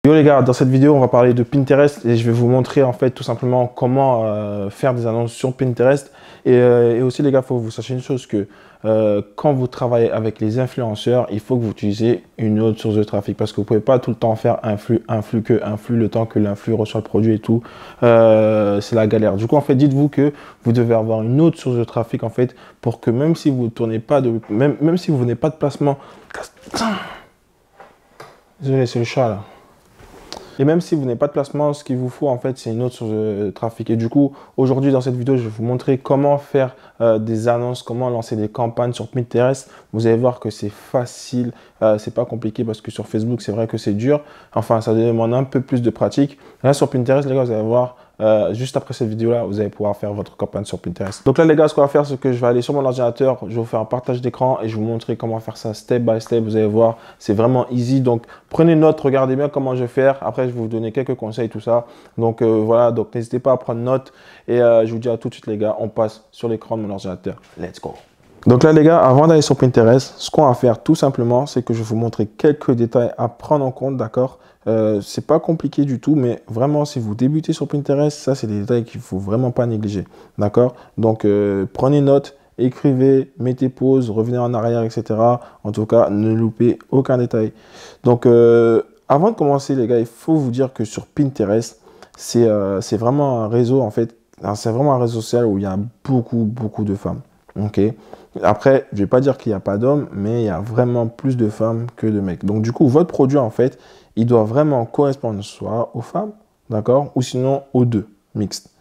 Yo les gars, dans cette vidéo, on va parler de Pinterest et je vais vous montrer en fait tout simplement comment faire des annonces sur Pinterest. Et aussi les gars, il faut que vous sachiez une chose que quand vous travaillez avec les influenceurs, il faut que vous utilisez une autre source de trafic parce que vous ne pouvez pas tout le temps faire un flux, le temps que l'influx reçoit le produit et tout. C'est la galère. Du coup, en fait, dites-vous que vous devez avoir une autre source de trafic en fait pour que même si vous tournez pas de, même si vous n'avez pas de placement, désolé, c'est le chat là. Et même si vous n'avez pas de placement, ce qu'il vous faut en fait, c'est une autre source de trafic. Et du coup, aujourd'hui dans cette vidéo, je vais vous montrer comment faire des annonces, comment lancer des campagnes sur Pinterest. Vous allez voir que c'est facile, c'est pas compliqué parce que sur Facebook, c'est vrai que c'est dur. Enfin, ça demande un peu plus de pratique. Là, sur Pinterest, les gars, vous allez voir, juste après cette vidéo-là, vous allez pouvoir faire votre campagne sur Pinterest. Donc là, les gars, ce qu'on va faire, c'est que je vais aller sur mon ordinateur, je vais vous faire un partage d'écran et je vais vous montrer comment faire ça step by step. Vous allez voir, c'est vraiment easy. Donc, prenez note, regardez bien comment je vais faire. Après, je vais vous donner quelques conseils, tout ça. Donc, voilà, donc n'hésitez pas à prendre note. Et je vous dis à tout de suite, les gars, on passe sur l'écran de mon ordinateur. Let's go. Donc là, les gars, avant d'aller sur Pinterest, ce qu'on va faire tout simplement, c'est que je vais vous montrer quelques détails à prendre en compte, d'accord? C'est pas compliqué du tout, mais vraiment, si vous débutez sur Pinterest, ça, c'est des détails qu'il faut vraiment pas négliger, d'accord? Donc, prenez note, écrivez, mettez pause, revenez en arrière, etc. En tout cas, ne loupez aucun détail. Donc, avant de commencer, les gars, il faut vous dire que sur Pinterest, c'est vraiment un réseau, en fait, c'est vraiment un réseau social où il y a beaucoup de femmes, ok? Après, je ne vais pas dire qu'il n'y a pas d'hommes, mais il y a vraiment plus de femmes que de mecs. Donc, du coup, votre produit, en fait, il doit vraiment correspondre soit aux femmes, d'accord, ou sinon aux deux, mixtes.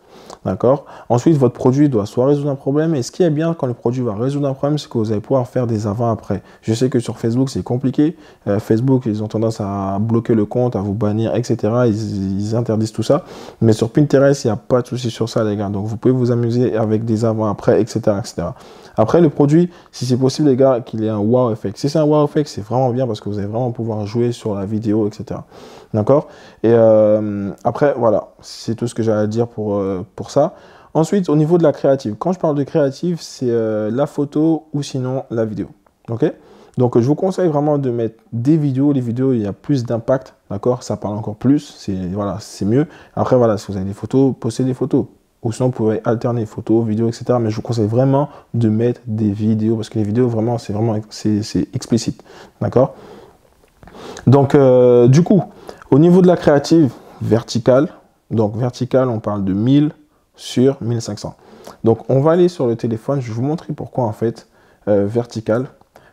D'accord. Ensuite, votre produit doit soit résoudre un problème. Et ce qui est bien quand le produit va résoudre un problème, c'est que vous allez pouvoir faire des avant-après. Je sais que sur Facebook, c'est compliqué. Facebook, ils ont tendance à bloquer le compte, à vous bannir, etc. Ils interdisent tout ça. Mais sur Pinterest, il n'y a pas de souci sur ça, les gars. Donc, vous pouvez vous amuser avec des avant-après, etc., etc. Après, le produit, si c'est possible, les gars, qu'il ait un wow effect. Si c'est un wow effect, c'est vraiment bien parce que vous allez vraiment pouvoir jouer sur la vidéo, etc. D'accord? Et après, voilà, c'est tout ce que j'ai à dire pour ça. Ensuite, au niveau de la créative, quand je parle de créative, c'est la photo ou sinon la vidéo. Ok? Donc, je vous conseille vraiment de mettre des vidéos. Les vidéos, il y a plus d'impact. D'accord? Ça parle encore plus. Voilà, c'est mieux. Après, voilà, si vous avez des photos, postez des photos. Ou sinon, vous pouvez alterner photos, vidéos, etc. Mais je vous conseille vraiment de mettre des vidéos parce que les vidéos, vraiment, c'est explicite. D'accord? Donc, du coup, au niveau de la créative verticale, donc verticale, on parle de 1000 sur 1500. Donc, on va aller sur le téléphone. Je vais vous montrer pourquoi, en fait, vertical.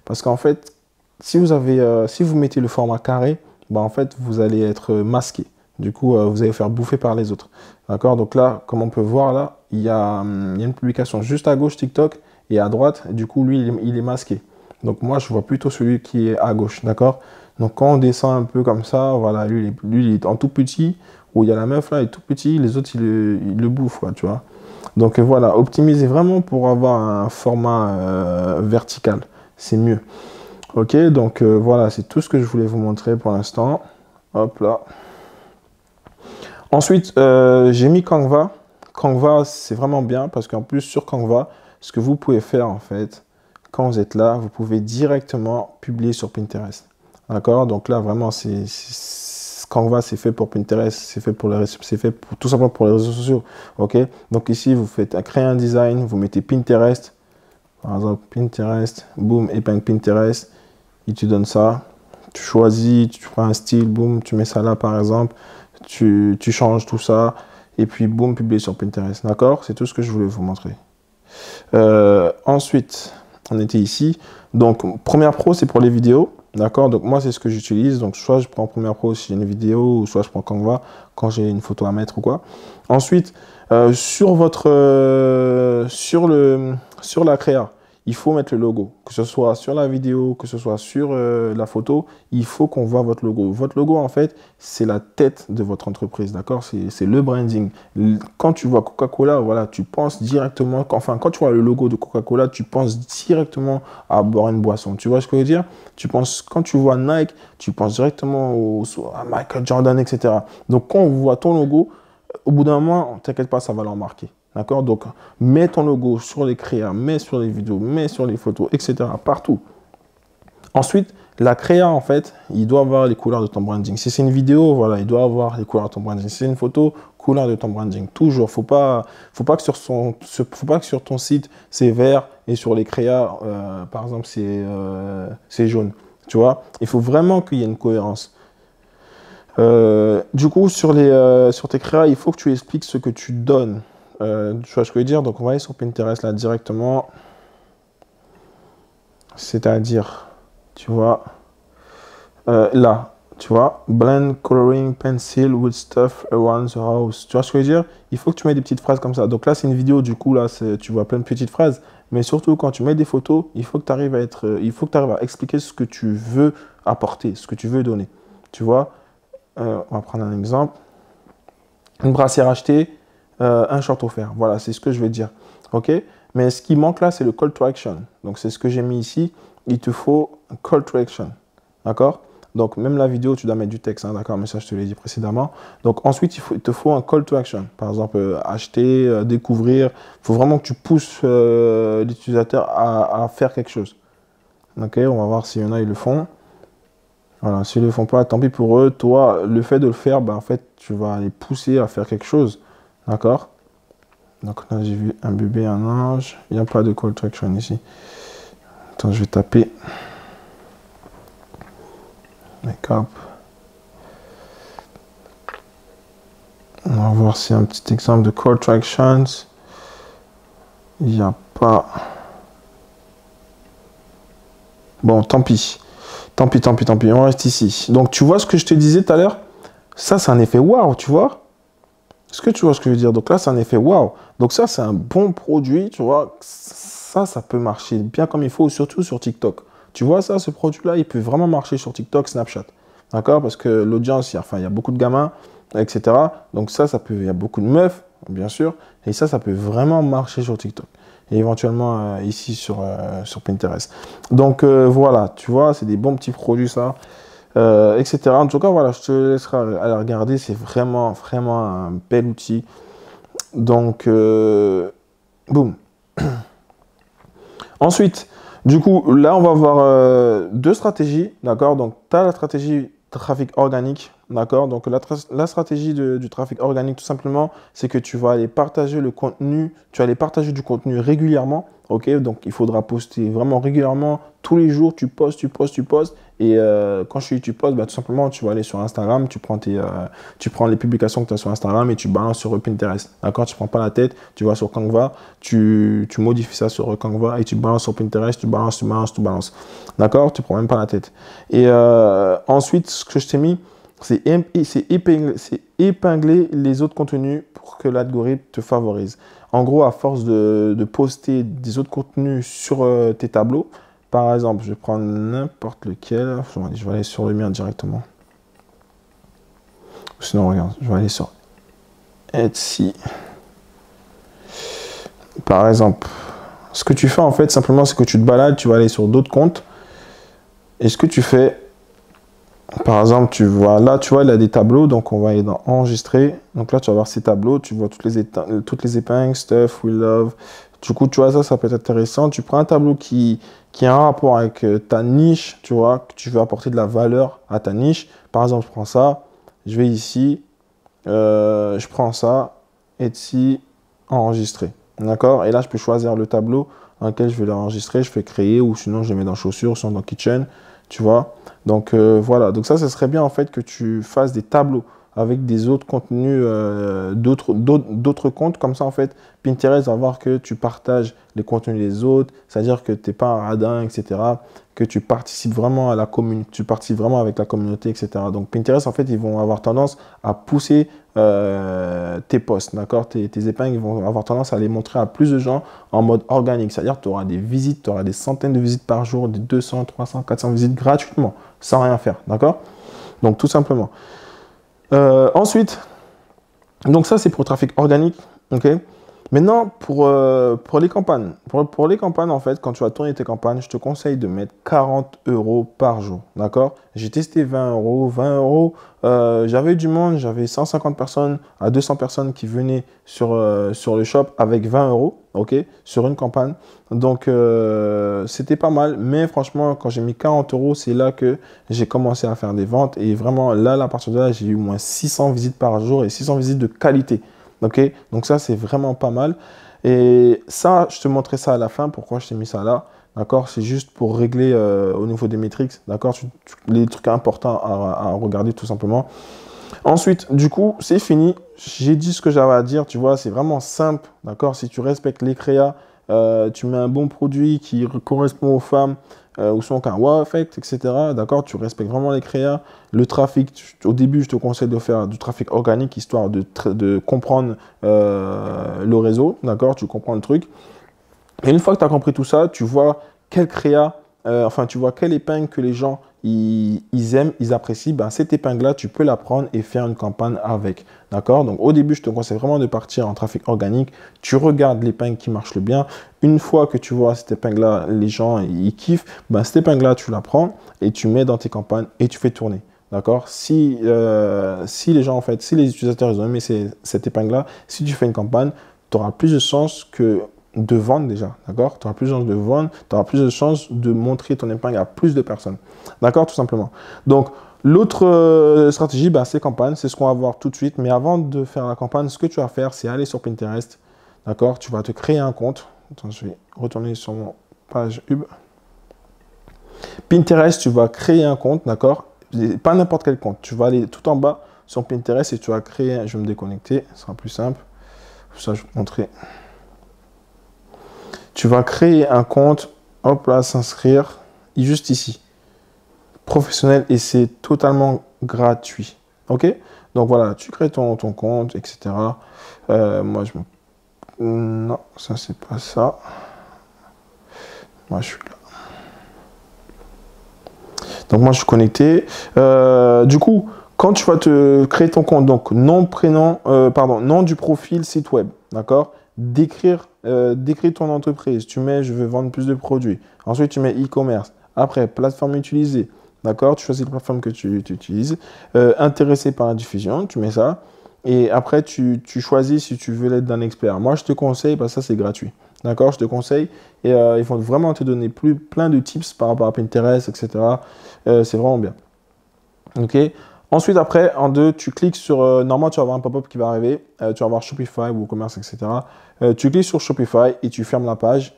Parce qu'en fait, si vous mettez le format carré, bah, en fait, vous allez être masqué. Du coup, vous allez faire bouffer par les autres. D'accord? Donc là, comme on peut voir, là, il y a une publication juste à gauche, TikTok, et à droite. Et du coup, lui, il est masqué. Donc moi, je vois plutôt celui qui est à gauche. D'accord? Donc quand on descend un peu comme ça, voilà, lui, il est en tout petit, où il y a la meuf là, il est tout petit, les autres, il le bouffent, quoi, tu vois. Donc voilà, optimisez vraiment pour avoir un format vertical. C'est mieux. Ok, donc voilà, c'est tout ce que je voulais vous montrer pour l'instant. Hop là. Ensuite, j'ai mis Canva. Canva, c'est vraiment bien parce qu'en plus, sur Canva, ce que vous pouvez faire en fait, quand vous êtes là, vous pouvez directement publier sur Pinterest. D'accord? Donc là, vraiment, Canva, c'est fait pour Pinterest, c'est fait tout simplement pour les réseaux sociaux. Ok? Donc ici, vous faites créer un design, vous mettez Pinterest. Par exemple, Pinterest, boum, épingle Pinterest. Il te donne ça. Tu choisis, tu prends un style, boum, tu mets ça là par exemple. Tu changes tout ça. Et puis, boum, publier sur Pinterest. D'accord? C'est tout ce que je voulais vous montrer. Ensuite, on était ici. Donc, Premiere Pro, c'est pour les vidéos. D'accord? Donc, moi, c'est ce que j'utilise. Donc, soit je prends Premiere Pro si j'ai une vidéo, ou soit je prends Canva quand j'ai une photo à mettre ou quoi. Ensuite, sur la créa, il faut mettre le logo. Que ce soit sur la vidéo, que ce soit sur la photo, il faut qu'on voit votre logo. Votre logo, en fait, c'est la tête de votre entreprise, d'accord? C'est le branding. Quand tu vois Coca-Cola, voilà, tu penses directement, enfin, quand tu vois le logo de Coca-Cola, tu penses directement à boire une boisson. Tu vois ce que je veux dire? Quand tu vois Nike, tu penses directement à Michael Jordan, etc. Donc, quand on voit ton logo, au bout d'un moment, t'inquiète pas, ça va leur marquer. D'accord? Donc, mets ton logo sur les créas, mets sur les vidéos, mets sur les photos, etc. Partout. Ensuite, la créa, en fait, il doit avoir les couleurs de ton branding. Si c'est une vidéo, voilà, il doit avoir les couleurs de ton branding. Si c'est une photo, couleur de ton branding. Toujours. Faut pas que faut pas que sur ton site, c'est vert et sur les créas, par exemple, c'est jaune. Tu vois, il faut vraiment qu'il y ait une cohérence. Du coup, sur tes créas, il faut que tu expliques ce que tu donnes. Tu vois ce que je veux dire? Donc, on va aller sur Pinterest là directement. C'est-à-dire, tu vois, là, tu vois, blend coloring pencil with stuff around the house. Tu vois ce que je veux dire? Il faut que tu mets des petites phrases comme ça. Donc là, c'est une vidéo, du coup, là, tu vois plein de petites phrases. Mais surtout, quand tu mets des photos, il faut que tu arrives à expliquer ce que tu veux apporter, ce que tu veux donner. Tu vois, on va prendre un exemple. Une brassière achetée, un short offert. Voilà, c'est ce que je vais dire. OK? Mais ce qui manque là, c'est le call to action. Donc, c'est ce que j'ai mis ici. Il te faut un call to action. D'accord? Donc, même la vidéo, tu dois mettre du texte. Hein, d'accord? Mais ça, je te l'ai dit précédemment. Donc, ensuite, il te faut un call to action. Par exemple, acheter, découvrir. Il faut vraiment que tu pousses l'utilisateur à faire quelque chose. OK? On va voir s'il y en a, ils le font. Voilà, s'ils ne le font pas, tant pis pour eux. Toi, le fait de le faire, ben, en fait, tu vas les pousser à faire quelque chose. D'accord? Donc là, j'ai vu un bébé, un ange. Il n'y a pas de call to action ici. Attends, je vais taper. Make-up. On va voir s'il y a un petit exemple de call to actions. Il n'y a pas. Bon, tant pis. Tant pis. On reste ici. Donc, tu vois ce que je te disais tout à l'heure? Ça, c'est un effet waouh, tu vois? Est-ce que tu vois ce que je veux dire? Donc là, c'est un effet waouh. Donc ça, c'est un bon produit, tu vois. Ça peut marcher bien comme il faut, surtout sur TikTok. Tu vois ça, ce produit-là, il peut vraiment marcher sur TikTok, Snapchat. D'accord? Parce que l'audience, il y a beaucoup de gamins, etc. Donc ça peut, il y a beaucoup de meufs, bien sûr. Et ça peut vraiment marcher sur TikTok. Et éventuellement ici sur Pinterest. Donc voilà, tu vois, c'est des bons petits produits, ça. Etc. En tout cas, voilà, je te laisserai aller regarder. C'est vraiment un bel outil. Donc, boum. Ensuite, du coup, là, on va voir deux stratégies. D'accord? Donc, tu as la stratégie trafic organique. D'accord? Donc, la stratégie du trafic organique, tout simplement, c'est que tu vas aller partager le contenu. Tu vas aller partager du contenu régulièrement. OK? Donc, il faudra poster vraiment régulièrement. Tous les jours, tu postes. Et quand je dis tu postes, bah, tout simplement, tu vas aller sur Instagram, tu prends les publications que tu as sur Instagram et tu balances sur Pinterest. D'accord? Tu ne prends pas la tête, tu vas sur Canva, tu modifies ça sur Canva et tu balances sur Pinterest, tu balances. D'accord? Tu ne prends même pas la tête. Et ensuite, ce que je t'ai mis, c'est épingler les autres contenus pour que l'algorithme te favorise. En gros, à force de poster des autres contenus sur tes tableaux, par exemple, je vais prendre n'importe lequel. Je vais aller sur le mien directement. Sinon, regarde, je vais aller sur Etsy. Par exemple, ce que tu fais en fait, simplement, c'est que tu te balades, tu vas aller sur d'autres comptes. Et ce que tu fais, par exemple, tu vois, là, tu vois, il a des tableaux. Donc, on va aller dans Enregistrer. Donc là, tu vas voir ces tableaux. Tu vois toutes les épingles, Stuff, We Love. Du coup, tu vois, ça peut être intéressant. Tu prends un tableau qui a un rapport avec ta niche, tu vois, que tu veux apporter de la valeur à ta niche. Par exemple, je prends ça, je vais ici, je prends ça, Etsy, enregistrer. D'accord? Et là, je peux choisir le tableau dans lequel je vais l'enregistrer. Je fais créer ou sinon, je le mets dans chaussures, sinon dans kitchen, tu vois. Donc, voilà. Donc, ça serait bien en fait que tu fasses des tableaux avec des autres contenus, d'autres comptes. Comme ça, en fait, Pinterest va voir que tu partages les contenus des autres, c'est-à-dire que tu n'es pas un radin, etc., que tu participes vraiment à la communauté, tu participes vraiment avec la communauté, etc. Donc, Pinterest, en fait, ils vont avoir tendance à pousser tes posts, d'accord? Tes épingles, ils vont avoir tendance à les montrer à plus de gens en mode organique, c'est-à-dire que tu auras des visites, tu auras des centaines de visites par jour, des 200, 300, 400 visites gratuitement, sans rien faire, d'accord? Donc, tout simplement. Ensuite, donc ça c'est pour le trafic organique, ok. Maintenant, pour les campagnes. Pour les campagnes, en fait, quand tu vas tourner tes campagnes, je te conseille de mettre 40 € par jour. D'accord? J'ai testé 20 €. 20 €, j'avais du monde, j'avais 150 personnes à 200 personnes qui venaient sur le shop avec 20 €, ok, sur une campagne. Donc, c'était pas mal. Mais franchement, quand j'ai mis 40 €, c'est là que j'ai commencé à faire des ventes. Et vraiment, là, à partir de là, j'ai eu au moins 600 visites par jour et 600 visites de qualité. Ok, donc ça, c'est vraiment pas mal. Et ça, je te montrerai ça à la fin. Pourquoi je t'ai mis ça là? D'accord, c'est juste pour régler au niveau des métriques. D'accord, les trucs importants à regarder tout simplement. Ensuite, du coup, c'est fini. J'ai dit ce que j'avais à dire. Tu vois, c'est vraiment simple. D'accord, si tu respectes les créas, tu mets un bon produit qui correspond aux femmes ou sont qu'un wow effect, etc. D'accord, tu respectes vraiment les créas. Le trafic, au début, je te conseille de faire du trafic organique histoire de comprendre le réseau. D'accord, tu comprends le truc. Et une fois que tu as compris tout ça, tu vois quelle créa, enfin, tu vois quelle épingle que les gens ils aiment, ils apprécient. Ben, cette épingle-là, tu peux la prendre et faire une campagne avec. D'accord? Donc, au début, je te conseille vraiment de partir en trafic organique. Tu regardes l'épingle qui marche le bien. Une fois que tu vois cette épingle-là, les gens ils kiffent, ben, cette épingle-là, tu la prends et tu mets dans tes campagnes et tu fais tourner. D'accord? Si les gens, en fait, si les utilisateurs ils ont aimé cette épingle-là, si tu fais une campagne, tu auras plus de chances de vendre déjà, d'accord? Tu auras plus de chances de vendre, tu auras plus de chances de montrer ton épingle à plus de personnes, d'accord? Tout simplement. Donc, l'autre stratégie, bah, c'est campagne, c'est ce qu'on va voir tout de suite. Mais avant de faire la campagne, ce que tu vas faire, c'est aller sur Pinterest, d'accord? Tu vas te créer un compte. Attends, je vais retourner sur mon page Hub. Pinterest, tu vas créer un compte, d'accord? Pas n'importe quel compte. Tu vas aller tout en bas sur Pinterest et tu vas créer, je vais me déconnecter, ce sera plus simple. Pour ça, je vais te montrer. Tu vas créer un compte, hop là, s'inscrire, juste ici. Professionnel et c'est totalement gratuit. Ok? Donc voilà, tu crées ton compte, etc. Moi, je me... Non, ça, c'est pas ça. Moi, je suis là. Donc moi, je suis connecté. Du coup, quand tu vas te créer ton compte, donc nom, prénom, nom du profil, site web, d'accord? Décrire ton entreprise. Tu mets, je veux vendre plus de produits. Ensuite, tu mets e-commerce. Après, plateforme utilisée. D'accord? Tu choisis la plateforme que tu utilises. Intéressé par la diffusion, tu mets ça. Et après, tu choisis si tu veux l'aide d'un expert. Moi, je te conseille, parce que ça, c'est gratuit. D'accord? Je te conseille. Et ils vont vraiment te donner plein de tips par rapport à Pinterest, etc. C'est vraiment bien. OK? Ensuite, après, en deux, tu cliques sur... normalement, tu vas avoir un pop-up qui va arriver. Tu vas avoir Shopify, WooCommerce, etc. Tu cliques sur Shopify et tu fermes la page.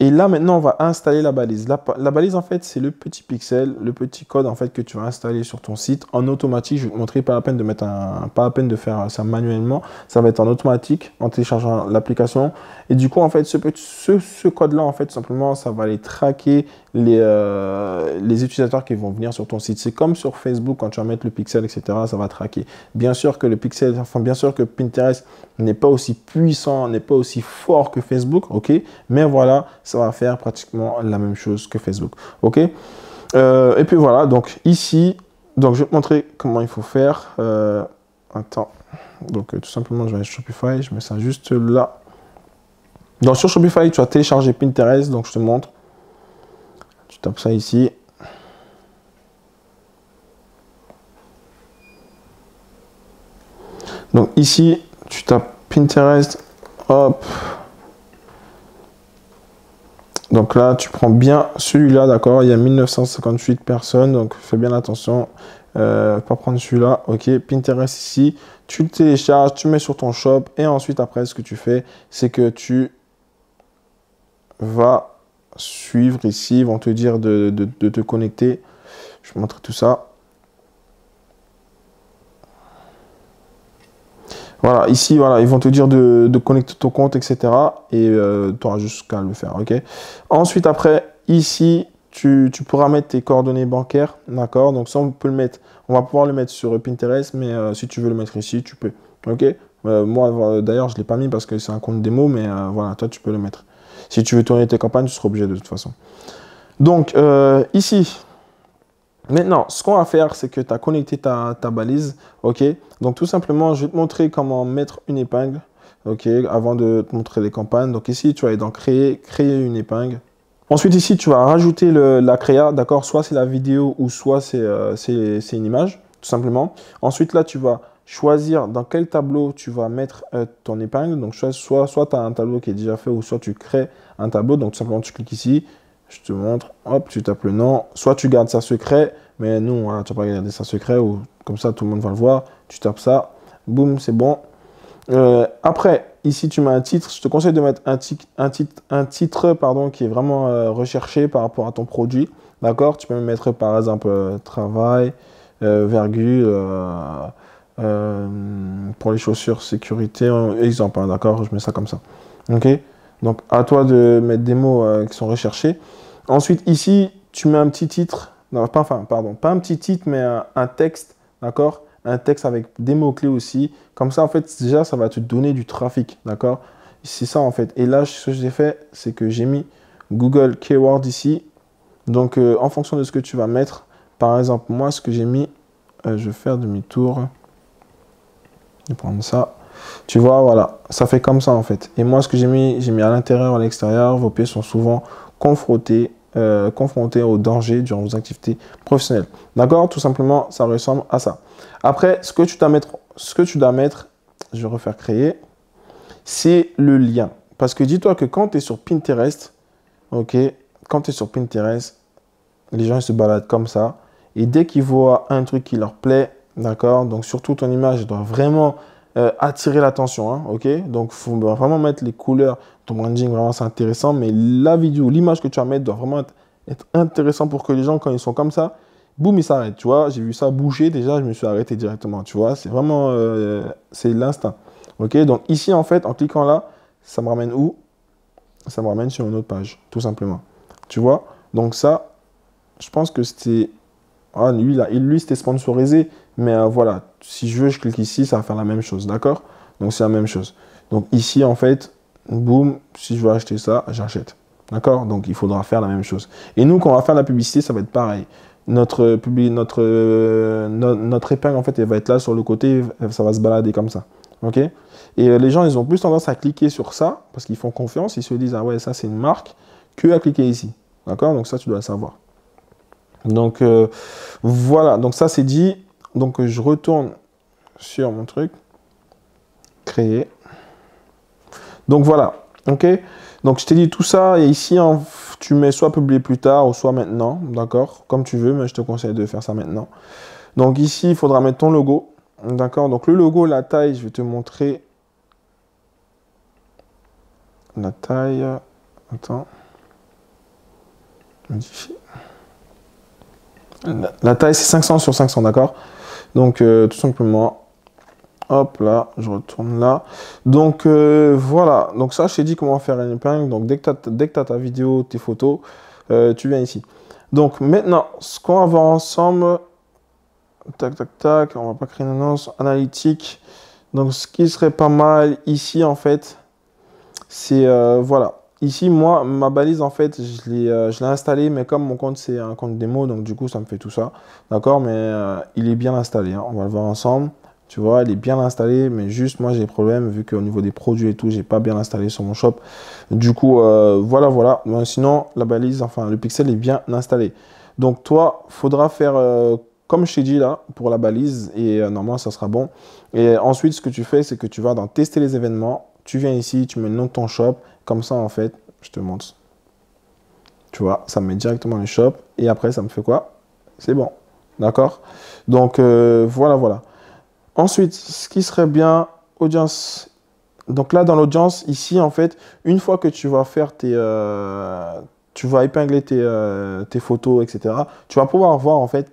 Et là, maintenant, on va installer la balise. La balise, en fait, c'est le petit pixel, le petit code en fait, que tu vas installer sur ton site en automatique. Je vais te montrer, pas la peine de faire ça manuellement. Ça va être en automatique en téléchargeant l'application. Et du coup, en fait, ce code-là, en fait, simplement, ça va aller traquer les utilisateurs qui vont venir sur ton site. C'est comme sur Facebook, quand tu vas mettre le pixel, etc., ça va traquer. Bien sûr que bien sûr que Pinterest n'est pas aussi puissant, n'est pas aussi fort que Facebook, ok? Mais voilà, ça va faire pratiquement la même chose que Facebook, ok? Et puis voilà, donc ici, donc je vais te montrer comment il faut faire. Attends, donc tout simplement, je vais aller sur Shopify, je mets ça juste là. Donc sur Shopify, tu vas télécharger Pinterest, donc je te montre. Tu tapes ça ici. Donc ici, tu tapes Pinterest, hop. Donc là, tu prends bien celui-là, d'accord? Il y a 1958 personnes, donc fais bien attention. Pas prendre celui-là, ok? Pinterest ici, tu le télécharges, tu mets sur ton shop et ensuite après, ce que tu fais, c'est que tu vas suivre ici, ils vont te dire de te connecter. Je vais montrer tout ça. Voilà, ici, voilà, ils vont te dire de connecter ton compte, etc. Et tu auras juste qu'à le faire, ok? Ensuite, après, ici, tu pourras mettre tes coordonnées bancaires, d'accord? Donc ça, on peut le mettre, on va pouvoir le mettre sur Pinterest, mais si tu veux le mettre ici, tu peux, ok? Moi, d'ailleurs, je ne l'ai pas mis parce que c'est un compte démo, mais voilà, toi, tu peux le mettre. Si tu veux tourner tes campagnes, tu seras obligé de toute façon. Donc, ici, maintenant, ce qu'on va faire, c'est que tu as connecté ta balise, ok? Donc, tout simplement, je vais te montrer comment mettre une épingle. ok, avant de te montrer les campagnes. Donc ici, tu vas aller dans créer une épingle. Ensuite, ici, tu vas rajouter la créa, d'accord? Soit c'est la vidéo ou soit c'est une image, tout simplement. Ensuite, là, tu vas choisir dans quel tableau tu vas mettre ton épingle. Donc, soit tu as un tableau qui est déjà fait ou soit tu crées un tableau. Donc, tout simplement, tu cliques ici, je te montre, hop, tu tapes le nom. Soit tu gardes ça secret, mais non, voilà, tu vas pas garder ça secret ou comme ça, tout le monde va le voir. Tu tapes ça, boum, c'est bon. Après, ici, tu mets un titre. Je te conseille de mettre un titre pardon, qui est vraiment recherché par rapport à ton produit. D'accord? Tu peux mettre, par exemple, travail, virgule, pour les chaussures, sécurité, exemple. Hein, d'accord? Je mets ça comme ça. OK? Donc, à toi de mettre des mots qui sont recherchés. Ensuite, ici, tu mets un petit titre. Non, pas un petit titre, mais un texte. D'accord? Un texte avec des mots-clés aussi. Comme ça, en fait, déjà, ça va te donner du trafic, d'accord? C'est ça, en fait. Et là, ce que j'ai fait, c'est que j'ai mis Google Keyword ici. Donc, en fonction de ce que tu vas mettre, par exemple, moi, ce que j'ai mis, je vais faire demi-tour. Je vais prendre ça. Tu vois, voilà, ça fait comme ça, en fait. Et moi, ce que j'ai mis à l'intérieur, à l'extérieur. Vos pieds sont souvent confrontés au danger durant vos activités professionnelles. D'accord? Tout simplement, ça ressemble à ça. Après, ce que tu dois mettre, je vais refaire créer, c'est le lien. Parce que dis-toi que quand tu es sur Pinterest, ok, quand tu es sur Pinterest, les gens ils se baladent comme ça. Et dès qu'ils voient un truc qui leur plaît, d'accord, donc surtout ton image doit vraiment attirer l'attention, hein, ok? Donc, il faut vraiment mettre les couleurs, ton branding, vraiment c'est intéressant. Mais la vidéo, l'image que tu vas mettre doit vraiment être intéressant pour que les gens, quand ils sont comme ça, boum, ils s'arrêtent, tu vois. J'ai vu ça bouger, déjà, je me suis arrêté directement, tu vois. C'est vraiment, c'est l'instinct, ok? Donc ici, en fait, en cliquant là, ça me ramène où? Ça me ramène sur une autre page, tout simplement, tu vois. Donc ça, je pense que c'était... Ah, lui c'était sponsorisé, mais voilà, si je veux, je clique ici, ça va faire la même chose, d'accord? Donc, c'est la même chose. Donc, ici, en fait, boum, si je veux acheter ça, j'achète, d'accord? Donc, il faudra faire la même chose. Et nous, quand on va faire la publicité, ça va être pareil. Notre épingle, en fait, elle va être là sur le côté, ça va se balader comme ça, ok? Et les gens, ils ont plus tendance à cliquer sur ça, parce qu'ils font confiance, ils se disent, ah ouais, ça, c'est une marque, que à cliquer ici, d'accord? Donc, ça, tu dois le savoir. Donc, voilà. Donc, ça, c'est dit. Donc, je retourne sur mon truc. Créer. Donc, voilà. OK? Donc, je t'ai dit tout ça. Et ici, tu mets soit publier plus tard ou soit maintenant. D'accord? Comme tu veux, mais je te conseille de faire ça maintenant. Donc, ici, il faudra mettre ton logo. D'accord? Donc, le logo, la taille, je vais te montrer. La taille. Attends. Modifier. La taille, c'est 500 sur 500, d'accord? Donc, tout simplement, hop, là, je retourne là. Donc, voilà. Donc, ça, je t'ai dit comment faire une épingle. Donc, dès que tu as ta vidéo, tes photos, tu viens ici. Donc, maintenant, ce qu'on va voir ensemble, tac, tac, tac, on va pas créer une annonce analytique. Donc, ce qui serait pas mal ici, en fait, c'est, voilà. Ici, moi, ma balise, en fait, je l'ai installée, mais comme mon compte, c'est un compte démo, donc du coup, ça me fait tout ça. D'accord? Mais il est bien installé, hein. On va le voir ensemble. Tu vois, il est bien installé, mais juste, moi, j'ai des problèmes, vu qu'au niveau des produits et tout, j'ai pas bien installé sur mon shop. Du coup, voilà. Mais sinon, la balise, enfin, le pixel est bien installé. Donc, toi, faudra faire, comme je t'ai dit là, pour la balise, et normalement, ça sera bon. Et ensuite, ce que tu fais, c'est que tu vas dans tester les événements. Tu viens ici, tu mets le nom de ton shop. Comme ça, en fait, je te montre. Tu vois, ça me met directement le shop. Et après, ça me fait quoi? C'est bon. D'accord? Donc, voilà. Ensuite, ce qui serait bien, audience. Donc là, dans l'audience, ici, en fait, une fois que tu vas faire tu vas épingler tes photos, etc., tu vas pouvoir voir, en fait,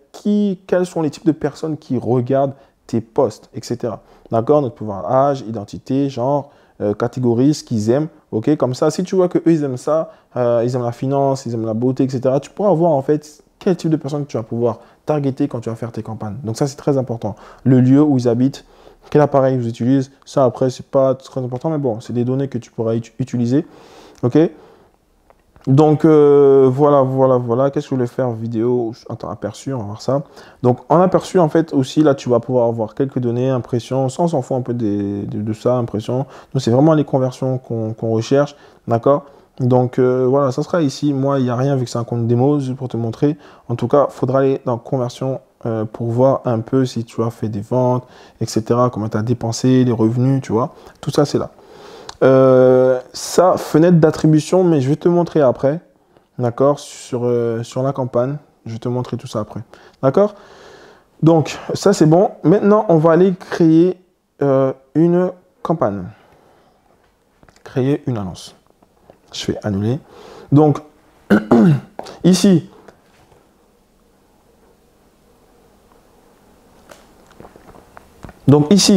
quels sont les types de personnes qui regardent tes posts, etc. D'accord? Donc, pouvoir âge, identité, genre, catégorie, ce qu'ils aiment. Ok, comme ça, si tu vois qu'eux, ils aiment ça, ils aiment la finance, ils aiment la beauté, etc., tu pourras voir en fait quel type de personnes que tu vas pouvoir targeter quand tu vas faire tes campagnes. Donc ça, c'est très important. Le lieu où ils habitent, quel appareil ils utilisent, ça après, c'est pas très important, mais bon, c'est des données que tu pourras utiliser. Ok. Donc, voilà. Qu'est-ce que je voulais faire? Vidéo, attends, aperçu, on va voir ça. Donc, en aperçu, en fait, aussi, là, tu vas pouvoir avoir quelques données, impressions, sans s'en fout un peu de ça, impression. Donc, c'est vraiment les conversions qu'on recherche, d'accord? Donc, voilà, ça sera ici. Moi, il n'y a rien vu que c'est un compte démo, juste pour te montrer. En tout cas, il faudra aller dans conversion pour voir un peu si tu as fait des ventes, etc., comment tu as dépensé, les revenus, tu vois. Tout ça, c'est là. Ça, fenêtre d'attribution, mais je vais te montrer après, d'accord, sur la campagne. Je vais te montrer tout ça après, d'accord? Donc, ça, c'est bon. Maintenant, on va aller créer une campagne. Créer une annonce. Je fais annuler. Donc, ici,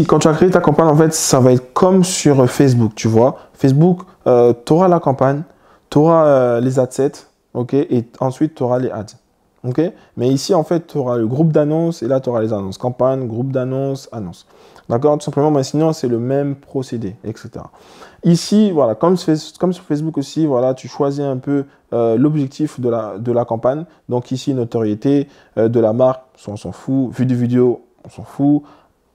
quand tu as créé ta campagne, en fait, ça va être comme sur Facebook, tu vois. Facebook, tu auras la campagne, tu auras les adsets, ok, et ensuite, tu auras les ads, ok. Mais ici, en fait, tu auras le groupe d'annonces, et là, tu auras les annonces. Campagne, groupe d'annonces, annonces. D'accord? Tout simplement, mais sinon, c'est le même procédé, etc. Ici, voilà, comme sur Facebook aussi, voilà, tu choisis un peu l'objectif de la campagne. Donc ici, notoriété de la marque, on s'en fout. Vue de vidéo, on s'en fout.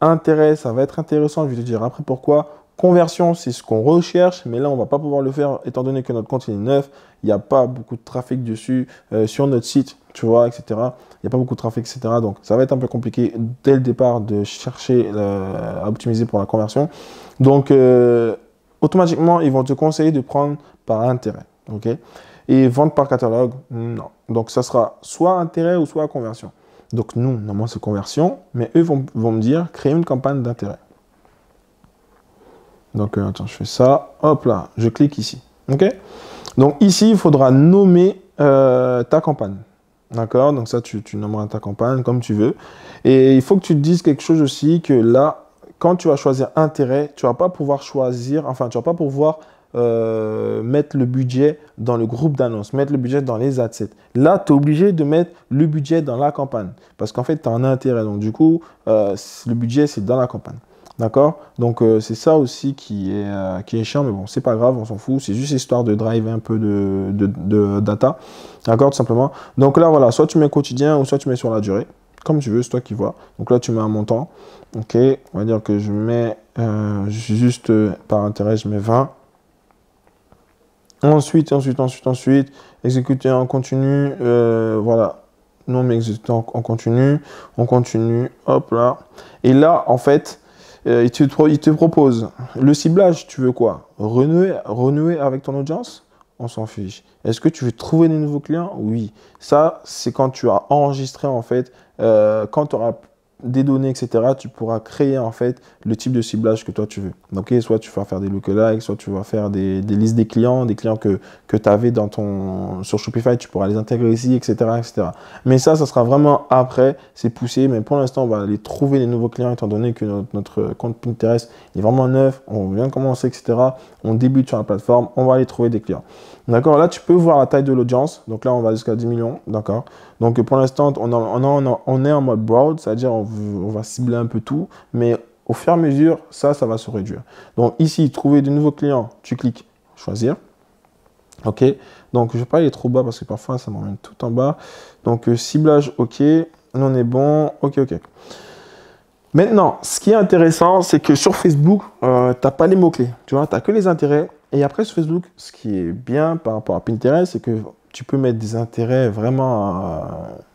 Intérêt, ça va être intéressant, je vais te dire après pourquoi. Conversion, c'est ce qu'on recherche, mais là, on ne va pas pouvoir le faire étant donné que notre compte est neuf. Il n'y a pas beaucoup de trafic dessus sur notre site, tu vois, etc. Il n'y a pas beaucoup de trafic, etc. Donc, ça va être un peu compliqué dès le départ de chercher à optimiser pour la conversion. Donc, automatiquement, ils vont te conseiller de prendre par intérêt, ok? Et vente par catalogue, non. Donc, ça sera soit intérêt ou soit conversion. Donc nous, normalement, c'est conversion, mais eux vont me dire créer une campagne d'intérêt. Donc, attends, je fais ça. Hop là, je clique ici. OK? Donc ici, il faudra nommer ta campagne. D'accord? Donc ça, tu nommeras ta campagne comme tu veux. Et il faut que tu te dises quelque chose aussi, que là, quand tu vas choisir intérêt, tu ne vas pas pouvoir choisir, enfin, tu ne vas pas pouvoir mettre le budget dans le groupe d'annonces, mettre le budget dans les adsets. Là, tu es obligé de mettre le budget dans la campagne parce qu'en fait, tu as un intérêt. Donc, du coup, le budget, c'est dans la campagne. D'accord? Donc, c'est ça aussi qui est chiant, mais bon, c'est pas grave, on s'en fout. C'est juste histoire de driver un peu de data. D'accord? Tout simplement. Donc là, voilà, soit tu mets quotidien ou soit tu mets sur la durée. Comme tu veux, c'est toi qui vois. Donc là, tu mets un montant. OK? On va dire que je mets juste par intérêt, je mets 20. Ensuite, exécuter en continu, voilà, non mais exécuter en continu, on continue, hop là. Et là, en fait, il te propose le ciblage, tu veux quoi? Renouer avec ton audience? On s'en fiche. Est-ce que tu veux trouver des nouveaux clients? Oui. Ça, c'est quand tu as enregistré, en fait, quand tu auras des données, etc., tu pourras créer en fait le type de ciblage que toi tu veux. Donc, soit tu vas faire des lookalikes, soit tu vas faire des listes des clients que tu avais sur Shopify, tu pourras les intégrer ici, etc., etc. Mais ça sera vraiment après, c'est poussé. Mais pour l'instant, on va aller trouver des nouveaux clients étant donné que notre compte Pinterest est vraiment neuf, on vient de commencer, etc. On débute sur la plateforme, on va aller trouver des clients. D'accord, là tu peux voir la taille de l'audience. Donc là, on va jusqu'à 10 millions. D'accord. Donc pour l'instant, on est en mode broad, c'est-à-dire on va cibler un peu tout, mais au fur et à mesure, ça va se réduire. Donc ici, trouver de nouveaux clients, tu cliques choisir. OK. Donc je ne vais pas aller trop bas parce que parfois ça m'emmène tout en bas. Donc ciblage, OK. On est bon. OK, OK. Maintenant, ce qui est intéressant, c'est que sur Facebook, tu n'as pas les mots-clés. Tu vois, tu n'as que les intérêts. Et après, sur Facebook, ce qui est bien par rapport à Pinterest, c'est que tu peux mettre des intérêts vraiment,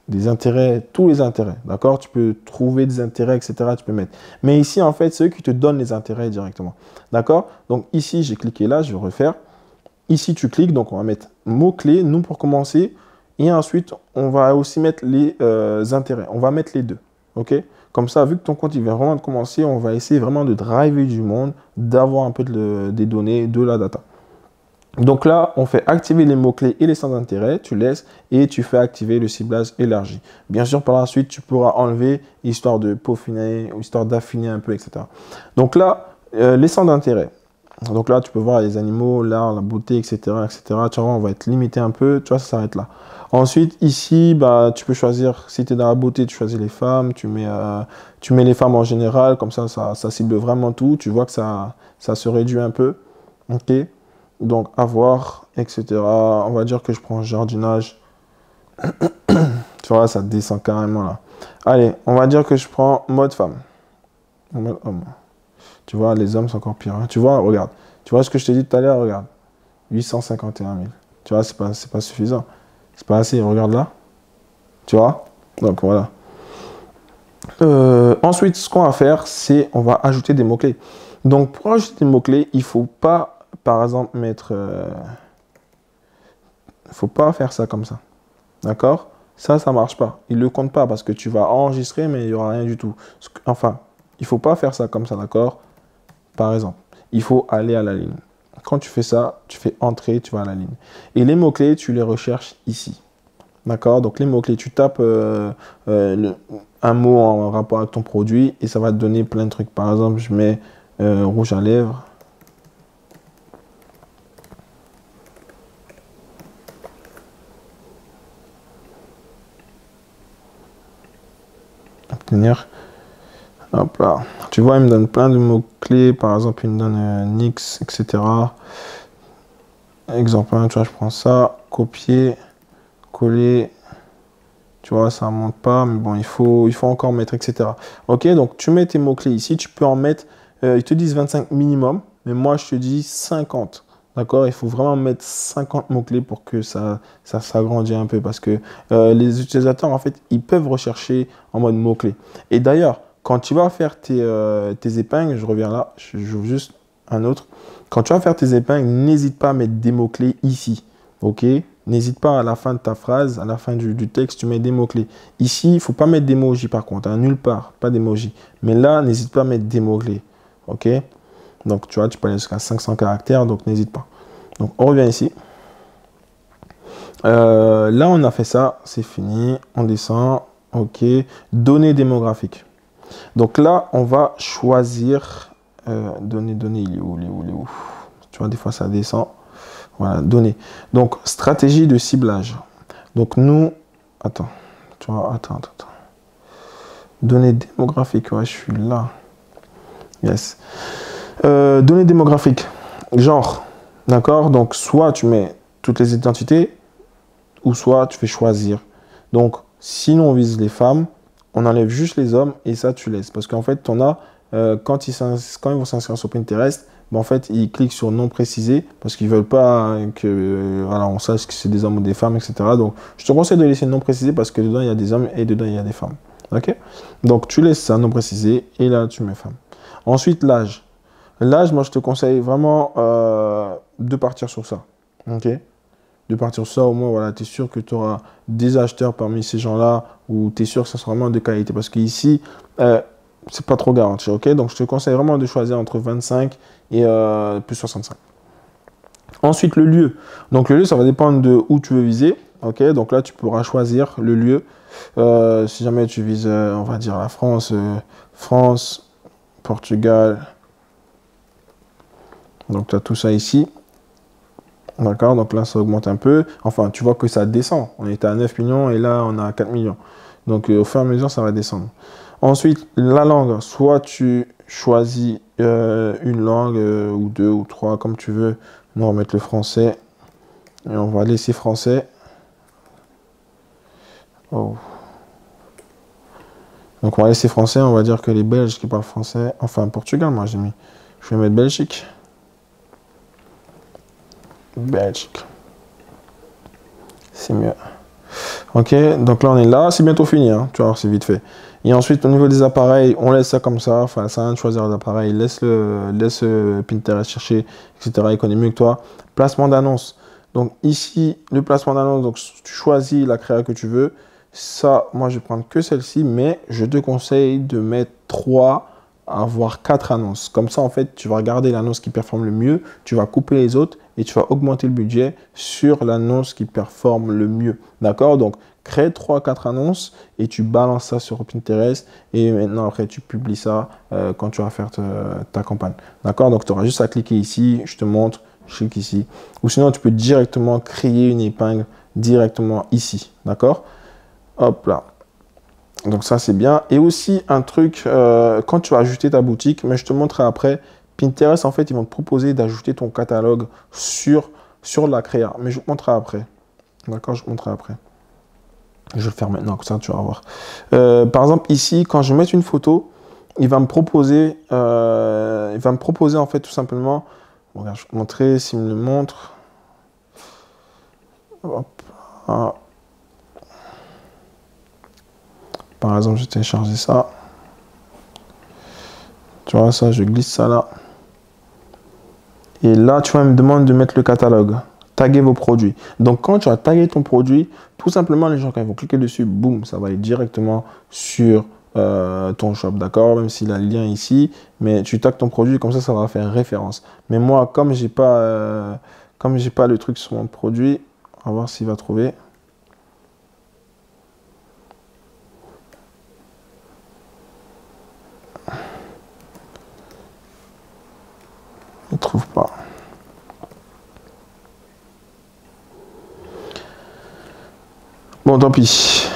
des intérêts, tous les intérêts. D'accord? Tu peux trouver des intérêts, etc. Tu peux mettre. Mais ici, en fait, c'est eux qui te donnent les intérêts directement. D'accord? Donc ici, j'ai cliqué là, je vais refaire. Ici, tu cliques, donc on va mettre mots-clés, nous pour commencer. Et ensuite, on va aussi mettre les intérêts. On va mettre les deux. OK? Comme ça, vu que ton compte il vient vraiment de commencer, on va essayer vraiment de driver du monde, d'avoir un peu des données, de la data. Donc là, on fait activer les mots-clés et les centres d'intérêt, tu laisses et tu fais activer le ciblage élargi. Bien sûr, par la suite, tu pourras enlever histoire de peaufiner, histoire d'affiner un peu, etc. Donc là, les centres d'intérêt. Donc là, tu peux voir les animaux, l'art, la beauté, etc., etc. Tu vois, on va être limité un peu, tu vois, ça s'arrête là. Ensuite, ici, bah, tu peux choisir, si tu es dans la beauté, tu choisis les femmes, tu mets les femmes en général, comme ça cible vraiment tout. Tu vois que ça se réduit un peu. OK. Donc, avoir, etc. On va dire que je prends jardinage. Tu vois, ça descend carrément là. Allez, on va dire que je prends mode femme. Mode homme. Tu vois, les hommes, c'est encore pire. Hein. Tu vois, regarde. Tu vois ce que je t'ai dit tout à l'heure, regarde. 851 000. Tu vois, c'est pas suffisant. C'est pas assez. Regarde là. Tu vois? Donc, voilà. Ensuite, ce qu'on va faire, c'est on va ajouter des mots-clés. Donc, pour ajouter des mots-clés, il ne faut pas, par exemple, mettre... il faut pas faire ça comme ça. D'accord? Ça ne marche pas. Il ne le compte pas parce que tu vas enregistrer, mais il n'y aura rien du tout. Enfin, il ne faut pas faire ça comme ça, d'accord? Par exemple, il faut aller à la ligne. Quand tu fais ça, tu fais entrer, tu vas à la ligne. Et les mots-clés, tu les recherches ici. D'accord? Donc, les mots-clés, tu tapes un mot en rapport avec ton produit et ça va te donner plein de trucs. Par exemple, je mets rouge à lèvres. Obtenir. Hop là. Tu vois, il me donne plein de mots-clés. Par exemple, il me donne Nix, etc. Exemple 1, tu vois, je prends ça. Copier, coller. Tu vois, ça ne monte pas, mais bon, il faut encore mettre, etc. Ok, donc tu mets tes mots-clés ici. Tu peux en mettre, ils te disent 25 minimum, mais moi, je te dis 50. D'accord? Il faut vraiment mettre 50 mots-clés pour que ça s'agrandisse un peu. Parce que les utilisateurs, en fait, ils peuvent rechercher en mode mots-clés. Et d'ailleurs, quand tu vas faire tes épingles, je reviens là, je veux juste un autre. Quand tu vas faire tes épingles, n'hésite pas à mettre des mots-clés ici. Ok? N'hésite pas à la fin de ta phrase, à la fin du texte, tu mets des mots-clés. Ici, il ne faut pas mettre d'emoji par contre, hein, nulle part, pas d'emoji. Mais là, n'hésite pas à mettre des mots-clés. Ok? Donc, tu vois, tu peux aller jusqu'à 500 caractères, donc n'hésite pas. Donc, on revient ici. Là, on a fait ça, c'est fini. On descend. Ok. Données démographiques. Donc là, on va choisir. Données, il est où, Tu vois, des fois, ça descend. Voilà, données. Donc, stratégie de ciblage. Donc, nous. Attends. Tu vois, attends. Données démographiques. Ouais, je suis là. Yes. Données démographiques. Genre. D'accord? Donc, soit tu mets toutes les identités, ou soit tu fais choisir. Donc, si nous, on vise les femmes, on enlève juste les hommes et ça, tu laisses. Parce qu'en fait, on a, quand ils vont s'inscrire sur Pinterest, ben, en fait, ils cliquent sur non précisé parce qu'ils ne veulent pas que voilà, on sache que c'est des hommes ou des femmes, etc. Donc, je te conseille de laisser non précisé parce que dedans, il y a des hommes et dedans, il y a des femmes. OK? Donc, tu laisses ça non précisé et là, tu mets femme. Ensuite, l'âge. L'âge, moi, je te conseille vraiment de partir sur ça. OK? De partir sur ça, au moins, voilà, tu es sûr que tu auras des acheteurs parmi ces gens-là ou tu es sûr que ça sera vraiment de qualité. Parce qu'ici, c'est pas trop garanti. OK? Donc, je te conseille vraiment de choisir entre 25 et plus 65. Ensuite, le lieu. Donc, le lieu, ça va dépendre de où tu veux viser. OK? Donc là, tu pourras choisir le lieu. Si jamais tu vises, on va dire la France, France, Portugal. Donc, tu as tout ça ici. D'accord, donc là, ça augmente un peu. Enfin, tu vois que ça descend. On était à 9 millions et là, on a 4 millions. Donc, au fur et à mesure, ça va descendre. Ensuite, la langue. Soit tu choisis une langue ou deux ou trois, comme tu veux. Nous, on va mettre le français. Et on va laisser français. Oh. Donc, on va laisser français. On va dire que les Belges qui parlent français. Enfin, Portugal, moi, j'ai mis. Je vais mettre Belgique. Belgique. C'est mieux. Ok, donc là on est là, c'est bientôt fini, hein. Tu vois, c'est vite fait. Et ensuite au niveau des appareils, on laisse ça comme ça, enfin ça sert à rien de choisir l'appareil, laisse Pinterest chercher, etc. Il connaît mieux que toi. Placement d'annonce. Donc ici, le placement d'annonce, donc tu choisis la créa que tu veux. Ça, moi je vais prendre que celle-ci, mais je te conseille de mettre 3 voire 4 annonces. Comme ça, en fait, tu vas regarder l'annonce qui performe le mieux, tu vas couper les autres et tu vas augmenter le budget sur l'annonce qui performe le mieux. D'accord? Donc, crée 3-4 annonces et tu balances ça sur Pinterest et maintenant, après, tu publies ça quand tu vas faire ta campagne. D'accord? Donc, tu auras juste à cliquer ici, je te montre, je clique ici. Ou sinon, tu peux directement créer une épingle directement ici. D'accord? Hop là. Donc ça, c'est bien. Et aussi, un truc, quand tu vas ajouter ta boutique, mais je te montrerai après, Pinterest, en fait, ils vont te proposer d'ajouter ton catalogue sur la créa. Mais je vous montrerai après. D'accord, je vous montrerai après. Je vais le faire maintenant, comme ça tu vas voir. Par exemple, ici, quand je vais mettre une photo, il va me proposer en fait tout simplement. Bon, regarde, je vais vous montrer s'il me le montre. Hop. Ah. Par exemple, je vais télécharger ça. Tu vois, ça, je glisse ça là. Et là, tu vois, il me demande de mettre le catalogue. Taguer vos produits. Donc, quand tu as tagué ton produit, tout simplement, les gens, quand ils vont cliquer dessus, boum, ça va aller directement sur ton shop, d'accord? Même s'il a le lien ici, mais tu tagues ton produit, comme ça va faire référence. Mais moi, comme j'ai pas le truc sur mon produit, on va voir s'il va trouver. Il ne trouve pas. Bon, tant pis.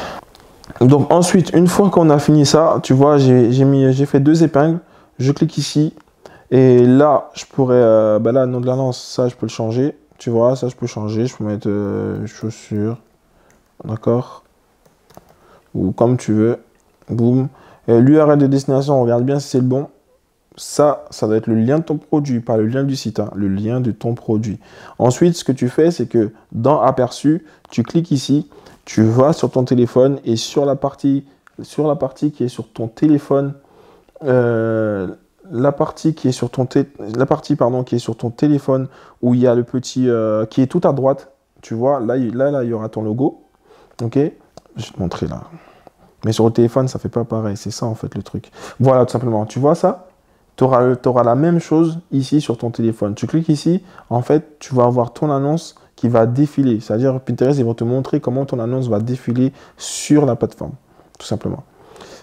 Donc ensuite, une fois qu'on a fini ça, tu vois, j'ai fait 2 épingles. Je clique ici. Et là, je pourrais... là, le nom de l'annonce, ça, je peux le changer. Tu vois, ça, je peux changer. Je peux mettre chaussures. D'accord? Ou comme tu veux. Boum. L'URL de destination, on regarde bien si c'est le bon. Ça doit être le lien de ton produit, pas le lien du site, hein, le lien de ton produit. Ensuite, ce que tu fais, c'est que dans Aperçu, tu cliques ici, tu vas sur ton téléphone et sur la partie qui est sur ton téléphone, la partie qui est sur ton téléphone où il y a le petit qui est tout à droite, tu vois, là, il y aura ton logo. Ok, je vais te montrer là. Mais sur le téléphone, ça fait pas pareil. C'est ça en fait le truc. Voilà, tout simplement. Tu vois ça? Tu auras la même chose ici sur ton téléphone. Tu cliques ici, en fait, tu vas avoir ton annonce qui va défiler. C'est-à-dire, Pinterest, ils vont te montrer comment ton annonce va défiler sur la plateforme, tout simplement.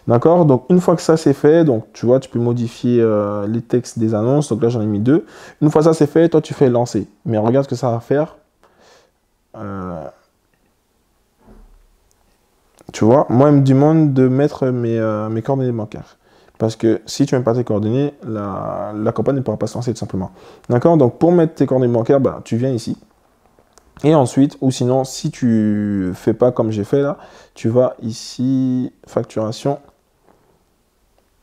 D'accord? Donc, une fois que ça c'est fait, donc tu vois, tu peux modifier les textes des annonces. Donc là, j'en ai mis 2. Une fois ça c'est fait, toi, tu fais lancer. Mais regarde ce que ça va faire. Tu vois, moi, il me demande de mettre mes coordonnées bancaires. Parce que si tu n'aimes pas tes coordonnées, la campagne ne pourra pas se lancer tout simplement. D'accord? Donc pour mettre tes coordonnées bancaires, bah, tu viens ici. Et ensuite, ou sinon, si tu fais pas comme j'ai fait là, tu vas ici, facturation.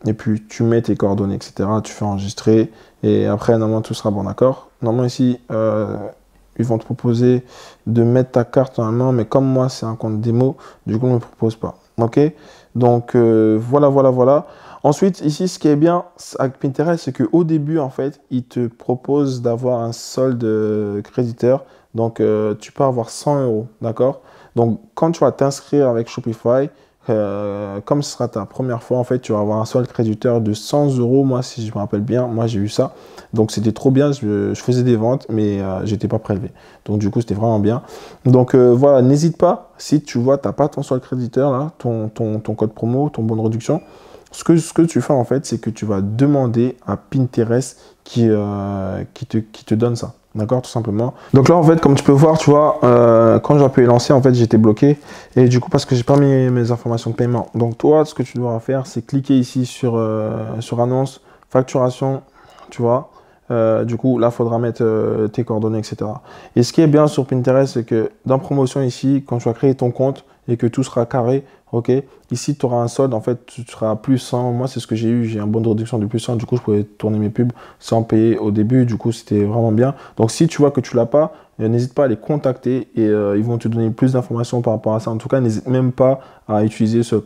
Et puis tu mets tes coordonnées, etc. Tu fais enregistrer. Et après, normalement, tout sera bon, d'accord? Normalement, ici, ils vont te proposer de mettre ta carte normalement. Mais comme moi, c'est un compte démo, du coup, on ne me propose pas. Ok? Donc, voilà. Ensuite, ici, ce qui est bien avec Pinterest, c'est qu'au début, en fait, il te propose d'avoir un solde créditeur. Donc, tu peux avoir 100 €, d'accord? Donc, quand tu vas t'inscrire avec Shopify, comme ce sera ta première fois, en fait, tu vas avoir un solde créditeur de 100 €. Moi, si je me rappelle bien, moi, j'ai eu ça. Donc, c'était trop bien. Je faisais des ventes, mais j'étais pas prélevé. Donc, du coup, c'était vraiment bien. Donc, voilà, n'hésite pas. Si tu vois, tu n'as pas ton solde créditeur, là, ton code promo, ton bon de réduction, ce que tu fais en fait, c'est que tu vas demander à Pinterest qui te donne ça. D'accord, tout simplement. Donc là, en fait, comme tu peux voir, tu vois, quand j'ai appuyé lancer, en fait, j'étais bloqué. Et du coup, parce que j'ai pas mis mes informations de paiement. Donc toi, ce que tu dois faire, c'est cliquer ici sur annonce, facturation, tu vois. Du coup, là, il faudra mettre tes coordonnées, etc. Et ce qui est bien sur Pinterest, c'est que dans promotion ici, quand tu vas créer ton compte et que tout sera carré, ok, ici, tu auras un solde, en fait, tu seras à plus 100. Moi, c'est ce que j'ai eu. J'ai un bon de réduction de plus 100. Du coup, je pouvais tourner mes pubs sans payer au début. Du coup, c'était vraiment bien. Donc, si tu vois que tu l'as pas, n'hésite pas à les contacter et ils vont te donner plus d'informations par rapport à ça. En tout cas, n'hésite même pas à utiliser ce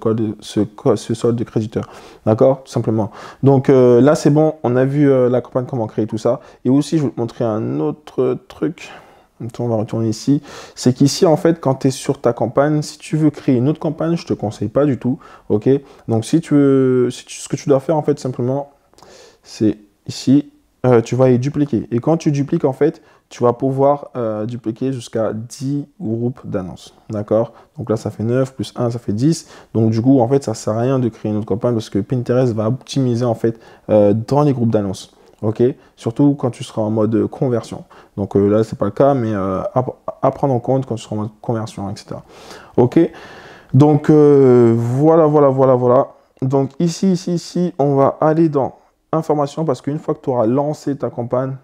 solde de créditeur. D'accord? Tout simplement. Donc, là, c'est bon. On a vu la campagne, comment créer tout ça. Et aussi, je vais te montrer un autre truc. On va retourner ici. C'est qu'ici, en fait, quand tu es sur ta campagne, si tu veux créer une autre campagne, je ne te conseille pas du tout. Ok? Donc, si tu veux, ce que tu dois faire, en fait, simplement, c'est ici, tu vas y dupliquer. Et quand tu dupliques, en fait, tu vas pouvoir dupliquer jusqu'à 10 groupes d'annonces. D'accord? Donc là, ça fait 9, plus 1, ça fait 10. Donc, du coup, en fait, ça ne sert à rien de créer une autre campagne parce que Pinterest va optimiser, en fait, dans les groupes d'annonces. Ok, surtout quand tu seras en mode conversion. Donc là, c'est pas le cas, mais à prendre en compte quand tu seras en mode conversion, etc. Ok, donc voilà. Donc ici, on va aller dans information parce qu'une fois que tu auras lancé ta campagne,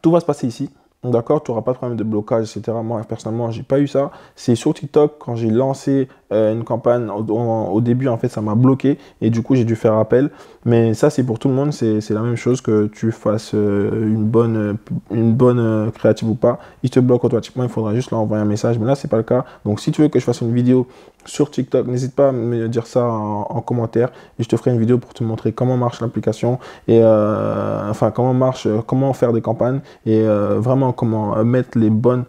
tout va se passer ici. D'accord, tu n'auras pas de problème de blocage, etc. Moi, personnellement, j'ai pas eu ça. C'est sur TikTok, quand j'ai lancé une campagne, au début, en fait, ça m'a bloqué et du coup, j'ai dû faire appel. Mais ça, c'est pour tout le monde. C'est la même chose que tu fasses une bonne créative ou pas. Il te bloque automatiquement. Il faudra juste leur envoyer un message. Mais là, c'est pas le cas. Donc, si tu veux que je fasse une vidéo sur TikTok, n'hésite pas à me dire ça en commentaire et je te ferai une vidéo pour te montrer comment marche l'application et enfin comment faire des campagnes et vraiment comment mettre les bonnes.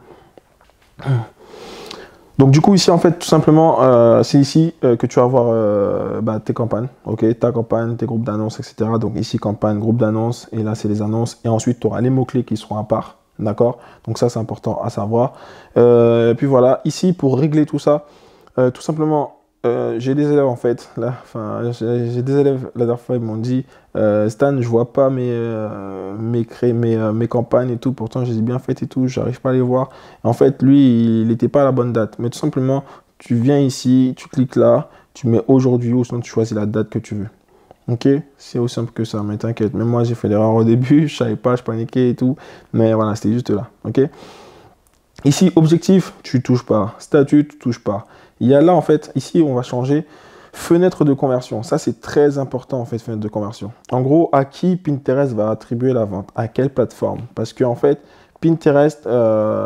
Donc du coup ici en fait tout simplement c'est ici que tu vas avoir tes campagnes, ok, ta campagne, tes groupes d'annonces, etc. Donc ici campagne, groupe d'annonces et là c'est les annonces et ensuite tu auras les mots-clés qui seront à part, d'accord. Donc ça c'est important à savoir. Puis voilà, ici pour régler tout ça, tout simplement j'ai des élèves en fait, là, enfin j'ai des élèves la dernière fois ils m'ont dit Stan je vois pas mes campagnes et tout, pourtant je les ai bien faites et tout, j'arrive pas à les voir. En fait lui il n'était pas à la bonne date, mais tout simplement tu viens ici, tu cliques là, tu mets aujourd'hui ou sinon tu choisis la date que tu veux. Ok, c'est aussi simple que ça, mais t'inquiète, même moi j'ai fait l'erreur au début, je savais pas, je paniquais et tout, mais voilà c'était juste là, ok. Ici, objectif, tu touches pas. Statut, tu touches pas. Il y a là, en fait, ici, on va changer fenêtre de conversion. Ça, c'est très important, en fait, fenêtre de conversion. En gros, à qui Pinterest va attribuer la vente? À quelle plateforme? Parce que, en fait, Pinterest,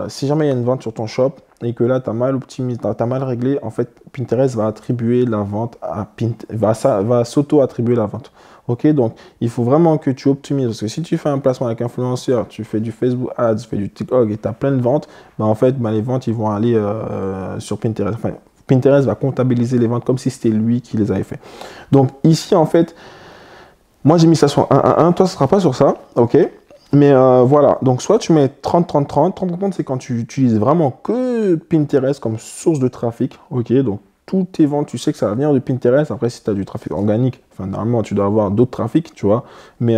si jamais il y a une vente sur ton shop et que là, tu as mal optimisé, tu as mal réglé, en fait, Pinterest va attribuer la vente à va s'auto-attribuer la vente. Ok, donc il faut vraiment que tu optimises parce que si tu fais un placement avec influenceur, tu fais du Facebook Ads, tu fais du TikTok et tu as plein de ventes, bah en fait, les ventes ils vont aller sur Pinterest. Enfin, Pinterest va comptabiliser les ventes comme si c'était lui qui les avait fait. Donc ici, en fait, moi j'ai mis ça sur 1-1-1, toi ce sera pas sur ça, ok. Mais voilà, donc soit tu mets 30-30-30, 30-30 c'est quand tu utilises vraiment que Pinterest comme source de trafic, ok, donc toutes tes ventes, tu sais que ça va venir de Pinterest. Après, si tu as du trafic organique, enfin, normalement, tu dois avoir d'autres trafics, tu vois. Mais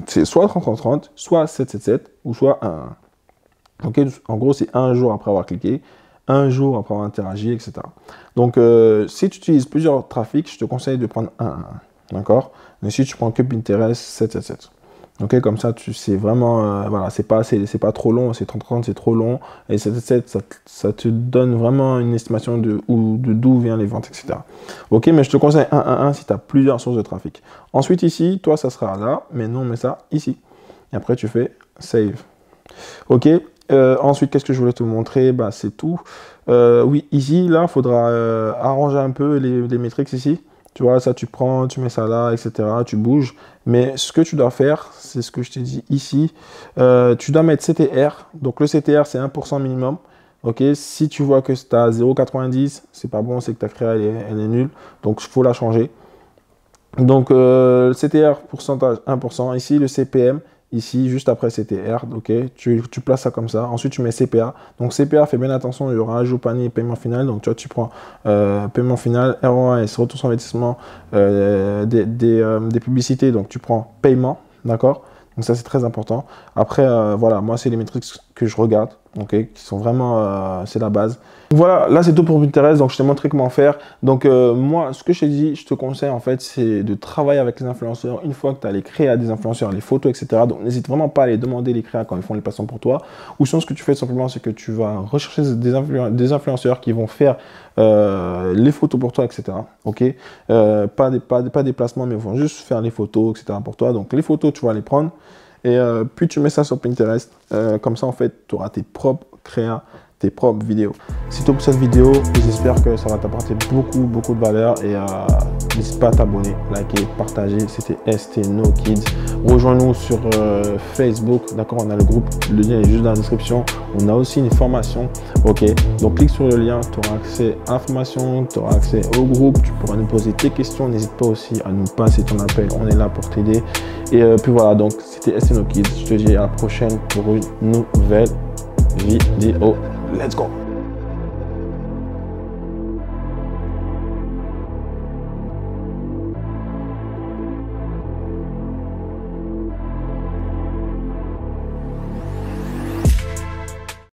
c'est soit 30-30-30, soit 7-7-7, ou soit 1-1. Ok, en gros, c'est un jour après avoir cliqué, un jour après avoir interagi, etc. Donc, si tu utilises plusieurs trafics, je te conseille de prendre 1-1. D'accord? Mais si tu prends que Pinterest, 7-7-7. Ok, comme ça, tu sais vraiment, voilà, c'est pas trop long, c'est 30-30, c'est trop long, et 7-7, ça te donne vraiment une estimation de d'où viennent les ventes, etc. Ok, mais je te conseille 1-1-1 si tu as plusieurs sources de trafic. Ensuite, ici, toi, ça sera là, mais non, on met ça ici. Et après, tu fais Save. Ok, ensuite, qu'est-ce que je voulais te montrer? Bah, c'est tout. Oui, ici, là, il faudra arranger un peu les métriques ici. Tu vois, ça, tu prends, tu mets ça là, etc. Tu bouges. Mais ce que tu dois faire, c'est ce que je t'ai dit ici. Tu dois mettre CTR. Donc, le CTR, c'est 1% minimum. Ok, si tu vois que tu as 0,90, c'est pas bon, c'est que ta créa, elle est nulle. Donc, il faut la changer. Donc, CTR, pourcentage 1%. Ici, le CPM. Ici, juste après CTR, ok, tu places ça comme ça. Ensuite, tu mets CPA. Donc, CPA, fais bien attention, il y aura ajout panier et paiement final. Donc, tu prends paiement final, ROAS, retour sur investissement, des publicités. Donc, tu prends paiement, d'accord? Donc, ça, c'est très important. Après, voilà, moi, c'est les métriques que je regarde, ok, qui sont vraiment, c'est la base. Voilà, là, c'est tout pour Pinterest. Donc, je t'ai montré comment faire. Donc, moi, ce que je t'ai dit, je te conseille, en fait, c'est de travailler avec les influenceurs. Une fois que tu as les créas des influenceurs, les photos, etc. Donc, n'hésite vraiment pas à les demander les créas quand ils font les placements pour toi. Ou sinon, ce que tu fais simplement, c'est que tu vas rechercher des influenceurs qui vont faire les photos pour toi, etc. Ok, pas des placements, mais ils vont juste faire les photos, etc. pour toi. Donc, les photos, tu vas les prendre. Et puis, tu mets ça sur Pinterest. Comme ça, en fait, tu auras tes propres créas, tes propres vidéos. C'est tout pour cette vidéo. J'espère que ça va t'apporter beaucoup de valeur. Et n'hésite pas à t'abonner, liker, partager. C'était ST No Kids. Rejoins-nous sur Facebook. D'accord, on a le groupe. Le lien est juste dans la description. On a aussi une formation. Ok, donc clique sur le lien. Tu auras accès à la formation. Tu auras accès au groupe. Tu pourras nous poser tes questions. N'hésite pas aussi à nous passer ton appel. On est là pour t'aider. Et puis voilà, donc c'était ST No Kids. Je te dis à la prochaine pour une nouvelle vidéo. Let's go!